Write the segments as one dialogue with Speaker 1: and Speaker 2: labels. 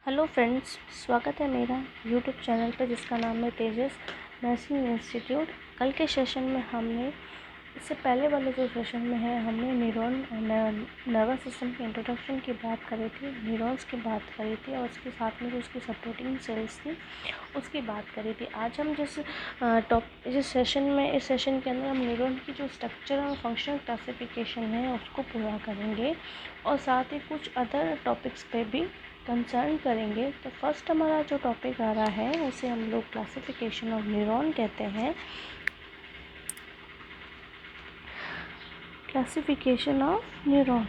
Speaker 1: Hello friends, स्वागत है मेरा यूट्यूब चैनल पर जिसका नाम है तेजस नर्सिंग इंस्टीट्यूट। कल के सेशन में हमने इससे पहले वाले जो सेशन में है हमने नर्वस सिस्टम के इंट्रोडक्शन की बात करी थी, न्यूरॉन्स की बात करी थी और उसके साथ में जो उसकी सपोर्टिंग सेल्स थी उसकी बात करी थी। आज हम इस सेशन के अंदर हम न्यूरॉन की जो स्ट्रक्चर और फंक्शनल क्लासिफिकेशन है उसको पूरा करेंगे और साथ ही कुछ अदर टॉपिक्स पे भी कंसर्न करेंगे। तो फर्स्ट हमारा जो टॉपिक आ रहा है उसे हम लोग क्लासिफिकेशन ऑफ न्यूरॉन कहते हैं। Classification of neuron.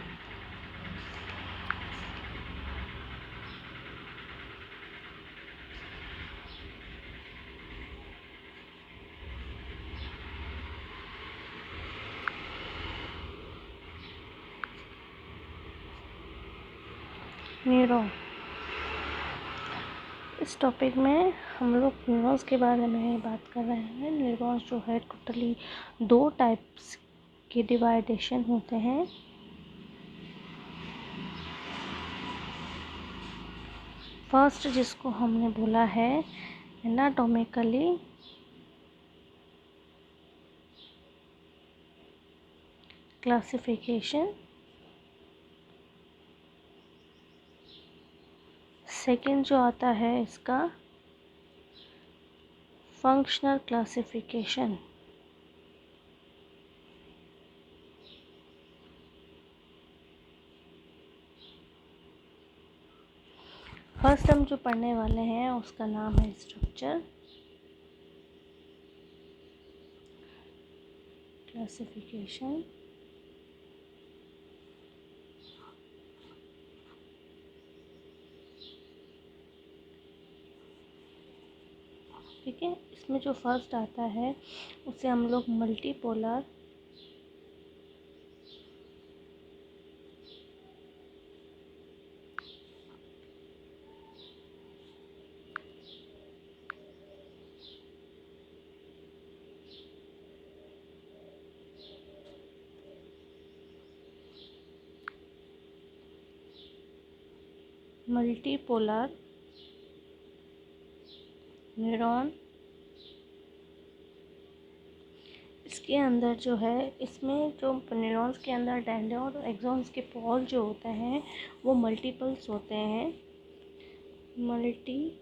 Speaker 1: न्यूरॉन, इस टॉपिक में हम लोग न्यूरॉन्स के बारे में बात कर रहे हैं। न्यूरॉन्स जो है टोटली दो टाइप्स के डिवाइडेशन होते हैं। फर्स्ट जिसको हमने बोला है एनाटॉमिकली क्लासिफिकेशन, सेकेंड जो आता है इसका फंक्शनल क्लासिफिकेशन। फर्स्ट हम जो पढ़ने वाले हैं उसका नाम है स्ट्रक्चर क्लासिफिकेशन। ठीक है, इसमें जो फर्स्ट आता है उसे हम लोग मल्टीपोलर न्यूरॉन, इसके अंदर जो है इसमें जो न्यूरॉन्स के अंदर डेंड्रिन और एक्सॉन्स के पोल जो होते हैं वो मल्टीपल्स होते हैं। Multiple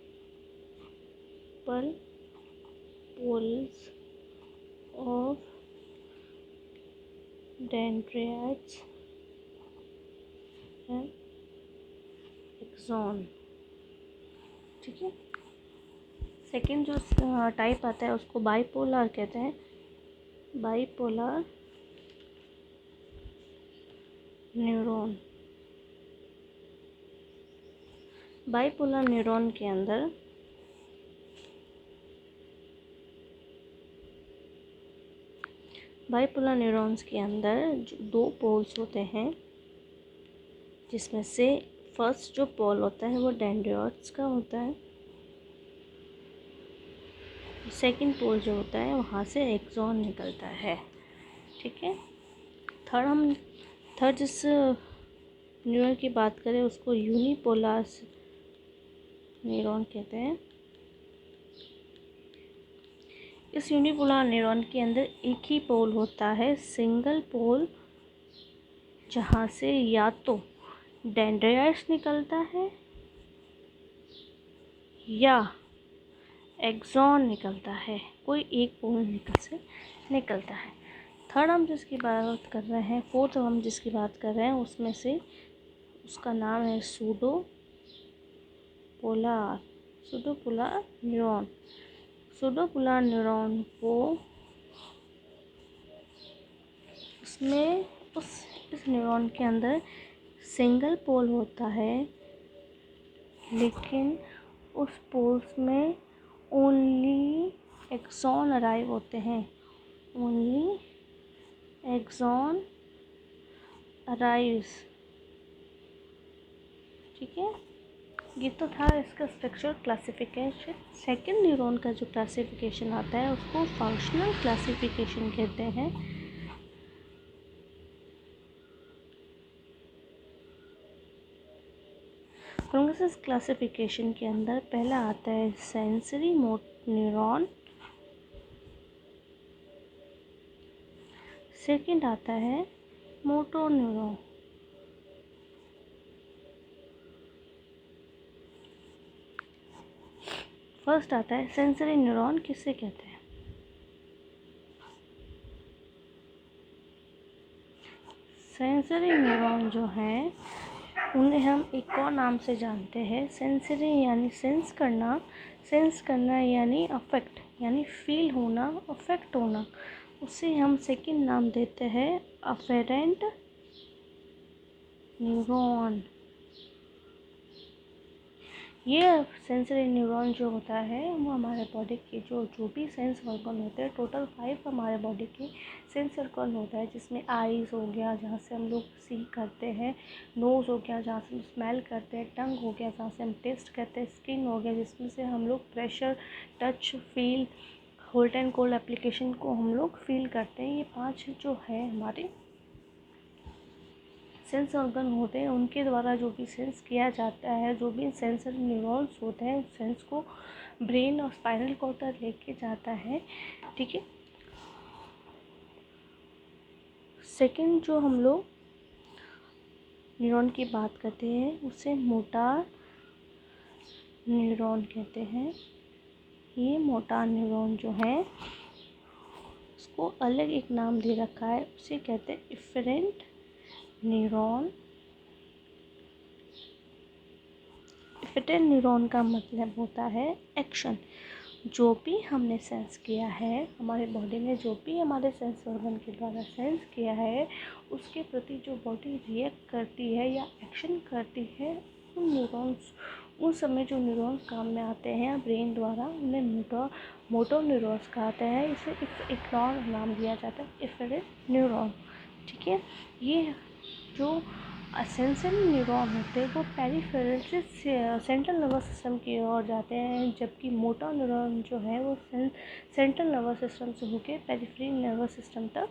Speaker 1: poles of dendrites and axon. ठीक है, सेकेंड जो टाइप आता है उसको बाइपोलर कहते हैं। Bipolar neuron. बाइपोलर न्यूरॉन के अंदर बाइपोलर न्यूरॉन्स के अंदर जो दो पोल्स होते हैं जिसमें से फर्स्ट जो पोल होता है वो डेंड्राइट्स का होता है, सेकंड पोल जो होता है वहाँ से एक्सॉन निकलता है। ठीक है, थर्ड जिस न्यूरॉन की बात करें उसको यूनिपोलर न्यूरॉन कहते हैं। इस यूनिपोलर न्यूरॉन के अंदर एक ही पोल होता है, सिंगल पोल, जहाँ से या तो डेंड्राइट्स निकलता है या एक्सॉन निकलता है, कोई एक पोल निकलता है। थर्ड हम जिसकी बात कर रहे हैं, फोर्थ हम जिसकी बात कर रहे हैं उसमें से उसका नाम है सूडोपोलर न्यूरॉन। सूडोपोलर न्यूरॉन को इस न्यूरॉन के अंदर सिंगल पोल होता है, लेकिन उस पोल्स में ओनली एक्सॉन अराइव होते हैं। Only axon arrives. ठीक है, ये तो था इसका स्ट्रक्चर क्लासिफिकेशन। सेकंड न्यूरॉन का जो क्लासिफिकेशन आता है उसको फंक्शनल क्लासिफिकेशन कहते हैं। फंक्शंस क्लासिफिकेशन के अंदर पहला आता है सेंसरी न्यूरॉन, सेकंड आता है मोटर न्यूरॉन, फर्स्ट आता है सेंसरी न्यूरॉन। किससे कहते हैं? सेंसरी न्यूरॉन जो हैं उन्हें हम एक और नाम से जानते हैं। सेंसरी यानी सेंस करना यानी अफेक्ट यानी फील होना, अफेक्ट होना। उसे हम सेकंड नाम देते हैं अफेरेंट न्यूरॉन। ये सेंसरी न्यूरॉन जो होता है वो हमारे बॉडी के जो भी सेंस ऑर्गन होते हैं, टोटल 5 हमारे बॉडी के सेंस ऑर्गन होता है, जिसमें आईज़ हो गया जहाँ से हम लोग सी करते हैं, नोज़ हो गया जहाँ से हम स्मेल करते हैं, टंग हो गया जहाँ से हम टेस्ट करते हैं, स्किन हो गया जिसमें से हम लोग pressure, touch, feel, hot and cold application को हम लोग फील करते हैं। ये 5 जो है हमारे सेंस ऑर्गन होते हैं, उनके द्वारा जो भी सेंस किया जाता है, जो भी सेंसर न्यूरॉन्स होते हैं, सेंस को ब्रेन और स्पाइनल कॉर्ड तक लेके जाता है। ठीक है। सेकंड जो हम लोग न्यूरॉन की बात करते हैं उसे मोटर न्यूरॉन कहते हैं। ये मोटर न्यूरॉन जो है उसको अलग एक नाम दे रखा है, उसे कहते हैं इफरेंट न्यूरॉन। इफरेंट न्यूरॉन का मतलब होता है एक्शन। जो भी हमने सेंस किया है हमारे बॉडी में, जो भी हमारे सेंस ऑर्गन के द्वारा सेंस किया है, उसके प्रति जो बॉडी रिएक्ट करती है या एक्शन करती है, उन न्यूरॉन्स, उस समय जो न्यूरॉन्स काम में आते हैं ब्रेन द्वारा, उन्हें मोटर न्यूरॉन्स कहते हैं। इसे एक और नाम दिया जाता है इफरेंट न्यूरॉन। ठीक है। ये जो सेंसरी न्यूरॉन होते हैं वो पेरिफेरल से सेंट्रल नर्वस सिस्टम की ओर जाते हैं, जबकि मोटर न्यूरॉन जो है वो सेंट्रल नर्वस सिस्टम से होकर पेरिफेरल नर्वस सिस्टम तक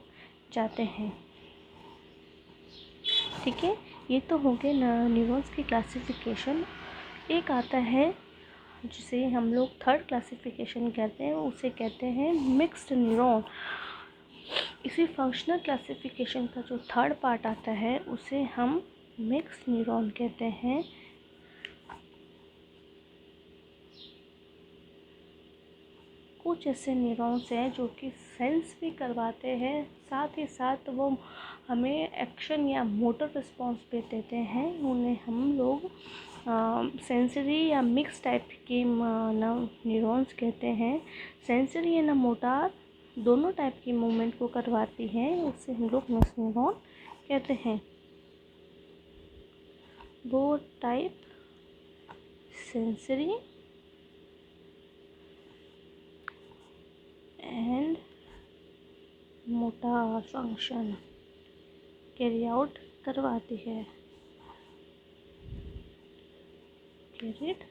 Speaker 1: जाते हैं। ठीक है। ये तो हो गए न्यूरॉन्स की क्लासिफिकेशन। एक आता है जिसे हम लोग थर्ड क्लासिफिकेशन कहते हैं, उसे कहते हैं मिक्स्ड न्यूरॉन। इसी फंक्शनल क्लासिफिकेशन का जो थर्ड पार्ट आता है उसे हम मिक्स्ड न्यूरॉन कहते हैं। कुछ ऐसे न्यूरॉन्स हैं जो कि सेंस भी करवाते हैं, साथ ही साथ वो हमें एक्शन या मोटर रिस्पॉन्स भी देते हैं। उन्हें हम लोग सेंसरी या मिक्स टाइप के न्यूरॉन्स कहते हैं। सेंसरी या मोटर दोनों टाइप की मूवमेंट को करवाती हैं, उससे हम लोग मिक्स न्यूरॉन कहते हैं। वो type sensory and motor function carry out करवाती है। Carried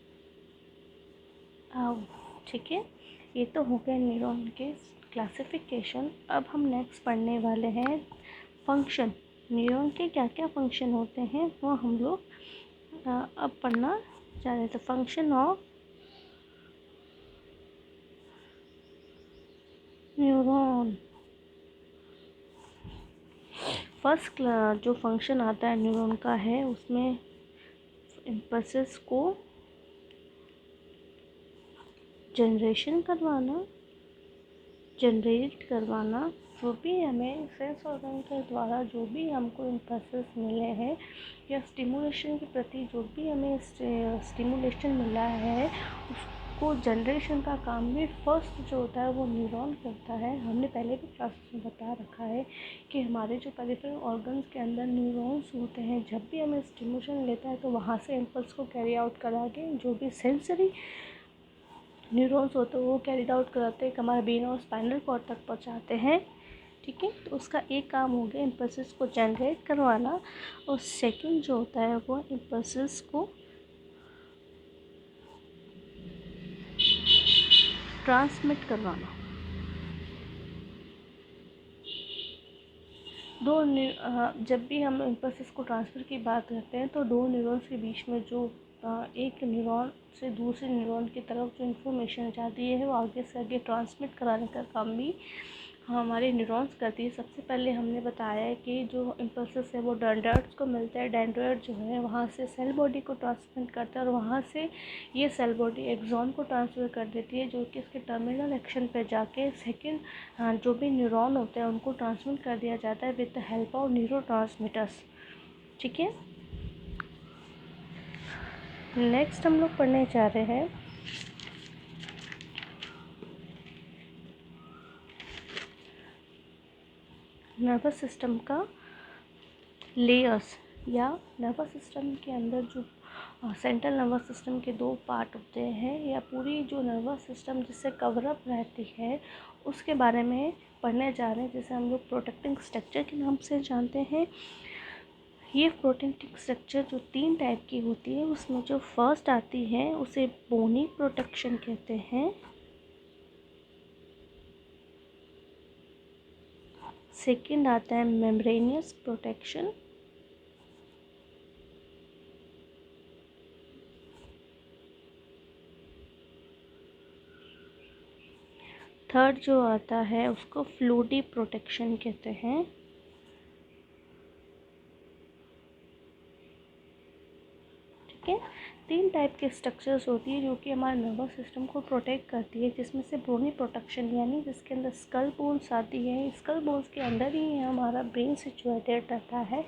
Speaker 1: out. ठीक है। ये तो हो गए न्यूरॉन के क्लासिफिकेशन। अब हम नेक्स्ट पढ़ने वाले हैं फंक्शन। न्यूरॉन के क्या क्या फंक्शन होते हैं वो हम लोग अब पढ़ना चाह रहे थे। Function of neuron. फर्स्ट जो फंक्शन आता है न्यूरॉन का है, उसमें इम्पल्सेस को जनरेट करवाना। जो भी हमें सेंस ऑर्गन के द्वारा जो भी हमको इम्पल्सेस मिले हैं या स्टिमुलेशन के प्रति जो भी हमें स्टिमुलेशन मिला है, उसको जनरेशन का काम भी फर्स्ट जो होता है वो न्यूरॉन करता है। हमने पहले भी क्लासेस में बता रखा है कि हमारे जो पेरिफेरल ऑर्गन्स के अंदर न्यूरॉन्स होते हैं, जब भी हमें स्टिमुलेशन लेता है तो वहाँ से इम्पल्स को कैरी आउट करा के जो भी सेंसरी न्यूरॉन्स होते हैं वो कैरीड आउट कराते हैं, हमारे ब्रेन और स्पाइनल कॉर्ड तक पहुंचाते हैं। ठीक है। तो उसका एक काम हो गया इम्पल्सेस को जनरेट करवाना, और सेकंड जो होता है वो इम्पल्सेस को ट्रांसमिट करवाना। जब भी हम इम्पल्सेस को ट्रांसफ़र की बात करते हैं तो दो न्यूरॉन्स के बीच में जो एक न्यूरॉन से दूसरे न्यूरॉन की तरफ जो इन्फॉर्मेशन जाती है वो आगे से आगे ट्रांसमिट कराने का काम भी हमारे न्यूरॉन्स करती है। सबसे पहले हमने बताया है कि जो इम्पल्सेस है वो डेंड्राइट्स को मिलता है। डेंड्राइट जो है वहाँ से सेल बॉडी को ट्रांसमिट करता है और वहाँ से ये सेल बॉडी एक्सॉन को ट्रांसफ़र कर देती है, जो कि इसके टर्मिनल एक्शन पे जाके सेकेंड जो भी न्यूरॉन होते हैं उनको ट्रांसमिट कर दिया जाता है with the help of neurotransmitters. ठीक है, नेक्स्ट हम लोग पढ़ने जा रहे हैं नर्वस सिस्टम का लेयर्स, या नर्वस सिस्टम के अंदर जो सेंट्रल नर्वस सिस्टम के दो पार्ट होते हैं, या पूरी जो नर्वस सिस्टम जिससे कवरअप रहती है उसके बारे में पढ़ने जा रहे हैं, जिसे हम लोग प्रोटेक्टिंग स्ट्रक्चर के नाम से जानते हैं। ये प्रोटेक्टिंग स्ट्रक्चर जो 3 टाइप की होती है, उसमें जो फर्स्ट आती है उसे बोनी प्रोटेक्शन कहते हैं। सेकंड आता है मेम्ब्रेनियस प्रोटेक्शन। थर्ड जो आता है उसको फ्लूइडी प्रोटेक्शन कहते हैं। ठीक है, 3 टाइप के स्ट्रक्चर्स होती है जो कि हमारे नर्वस सिस्टम को प्रोटेक्ट करती है, जिसमें से बोनी प्रोटेक्शन यानी जिसके अंदर स्कल बोन्स आती है। स्कल बोन्स के अंदर ही हमारा ब्रेन सिचुएटेड रहता है।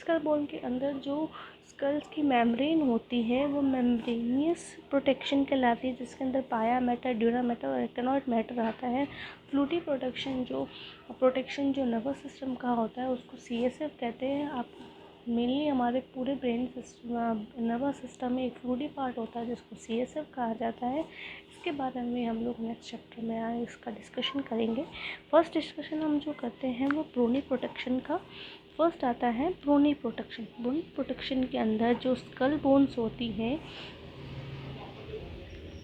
Speaker 1: स्कल बोन के अंदर जो स्कल्स की मेम्ब्रेन होती है वो मेम्ब्रेनियस प्रोटेक्शन कहलाती है, जिसके अंदर पाया मैटर, ड्यूरा मैटर और एक्टिनॉइड मैटर आता है। फ्लूइडी प्रोटेक्शन जो नर्वस सिस्टम का होता है उसको CSF कहते हैं। आप मेनली हमारे पूरे ब्रेन सिस्टम नर्वस सिस्टम में एक फ्लूइडी पार्ट होता है जिसको CSF कहा जाता है। इसके बारे में हम लोग नेक्स्ट चैप्टर में इसका डिस्कशन करेंगे। फर्स्ट डिस्कशन हम जो करते हैं वो बोनी प्रोटेक्शन का। फर्स्ट आता है बोनी प्रोटेक्शन। बोनी प्रोटेक्शन के अंदर जो स्कल बोन्स होती हैं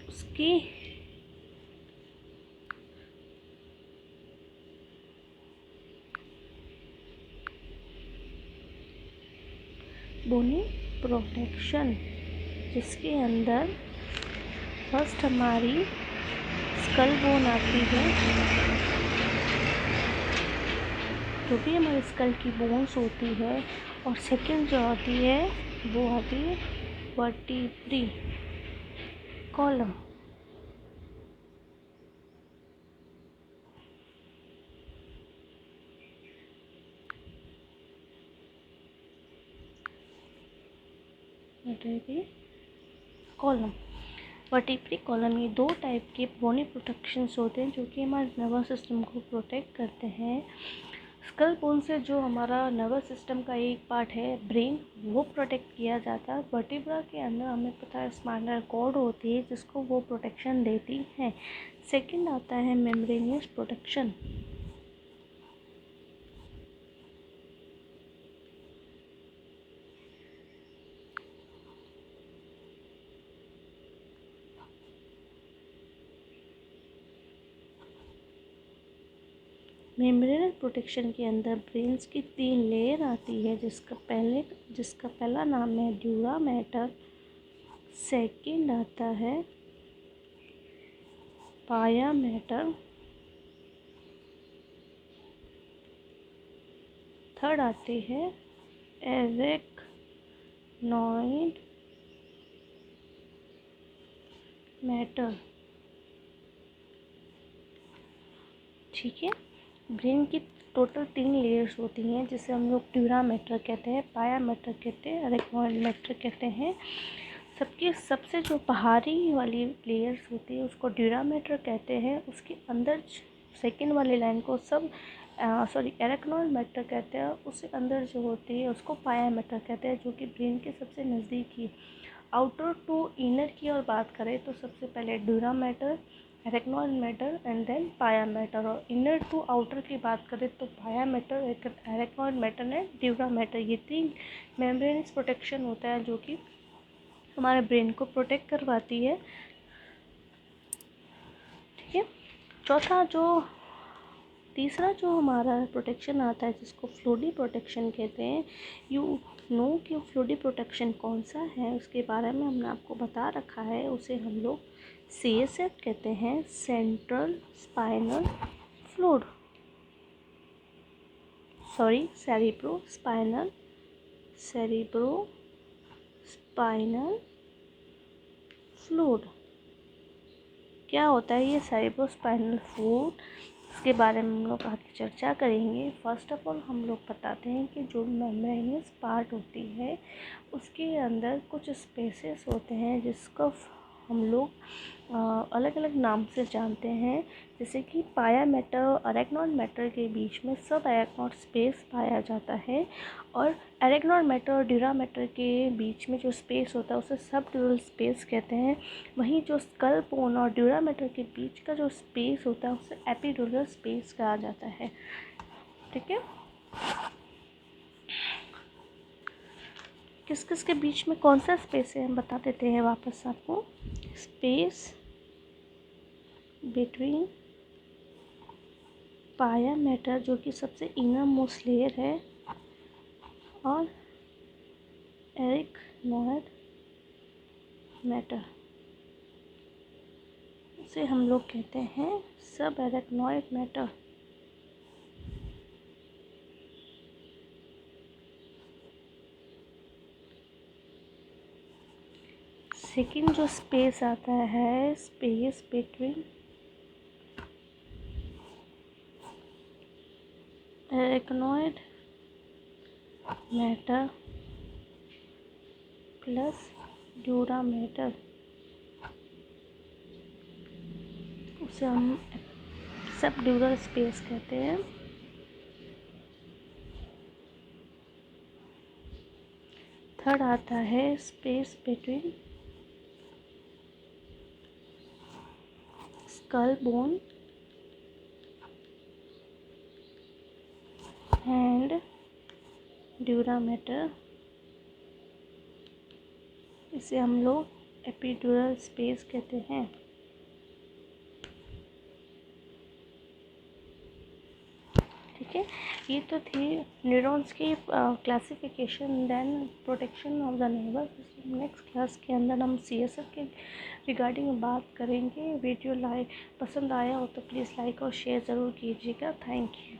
Speaker 1: उसकी बोनी प्रोटेक्शन जिसके अंदर फर्स्ट हमारी स्कल बोन आती है, जो भी हमारे स्कल की बोन्स होती है, और सेकंड जो आती है वो आती है vertebrae column. Column, vertebrae column, ये 2 टाइप के बोनी प्रोटेक्शंस होते हैं जो कि हमारे नर्वस सिस्टम को प्रोटेक्ट करते हैं। स्कल बोन से जो हमारा नर्वस सिस्टम का एक पार्ट है ब्रेन, वो प्रोटेक्ट किया जाता है। वर्टिब्रा के अंदर हमें पता है स्पाइनल कॉर्ड होती है जिसको वो प्रोटेक्शन देती है। सेकंड आता है मेम्ब्रेनियस प्रोटेक्शन। मेम्ब्रेनस प्रोटेक्शन के अंदर ब्रेन्स की 3 लेयर आती है, जिसका पहला नाम है ड्यूरा मैटर। सेकंड आता है पाया मैटर। थर्ड आती है एरेक्नॉइड मैटर। ठीक है, ब्रेन की टोटल 3 लेयर्स होती हैं जिसे हम लोग ड्यूरा मैटर कहते हैं, पाया मैटर कहते हैं, एरेक्नॉइड मैटर कहते हैं। सबकी सबसे जो बाहरी वाली लेयर्स होती है उसको ड्यूरा मैटर कहते हैं। उसके अंदर सेकंड वाली लाइन को एरेक्नॉइड मैटर कहते हैं। उससे अंदर जो होती है उसको पाया मैटर कहते हैं, जो कि ब्रेन के सबसे नज़दीकी। आउटर टू इनर की और बात करें तो सबसे पहले dura mater, arachnoid mater and then pia mater, और इनर टू आउटर की बात करें तो pia mater, arachnoid mater and dura mater. ये 3 मेम्ब्रेनस प्रोटेक्शन होता है जो कि हमारे ब्रेन को प्रोटेक्ट करवाती है। ठीक है, तीसरा जो हमारा प्रोटेक्शन आता है जिसको फ्लूइडी प्रोटेक्शन कहते हैं। नो कि फ्लूइड प्रोटेक्शन कौन सा है उसके बारे में हमने आपको बता रखा है, उसे हम लोग CSF कहते हैं, central spinal fluid, sorry cerebrospinal fluid. क्या होता है ये सेरिब्रोस्पाइनल फ्लूइड, इसके बारे में हम लोग आगे चर्चा करेंगे। फर्स्ट ऑफ ऑल हम लोग बताते हैं कि जो मेम्ब्रेनस पार्ट होती है उसके अंदर कुछ स्पेसेस होते हैं जिसको हम लोग अलग अलग नाम से जानते हैं, जैसे कि पाया मैटर और अरेक्नॉइड मैटर के बीच में सब अरेक्नॉइड स्पेस पाया जाता है, और अरेक्नॉइड मैटर और ड्यूरा मैटर के बीच में जो स्पेस होता है उसे सब ड्यूरल स्पेस कहते हैं। वहीं जो स्कल बोन और ड्यूरा मैटर के बीच का जो स्पेस होता है उसे एपिड्यूरल स्पेस कहा जाता है। ठीक है, किस किस के बीच में कौन सा स्पेस है हम बता देते हैं वापस आपको। स्पेस बिटवीन पाया मैटर जो कि सबसे इनर मोस्ट लेयर है और एरिकनॉइड मैटर, उसे हम लोग कहते हैं सब एरिकनॉइड मैटर। सेकेंड जो स्पेस आता है, space between arachnoid matter plus dura matter, उसे हम सब ड्यूरल स्पेस कहते हैं। थर्ड आता है space between skull bone and dura matter, इसे हम लोग एपिड्यूरल स्पेस कहते हैं। ठीक है, ये तो थी न्यूरॉन्स की classification, then protection of the nervous. Next class के अंदर हम CSF के रिगार्डिंग बात करेंगे। वीडियो पसंद आया हो तो प्लीज़ लाइक और शेयर ज़रूर कीजिएगा। Thank you.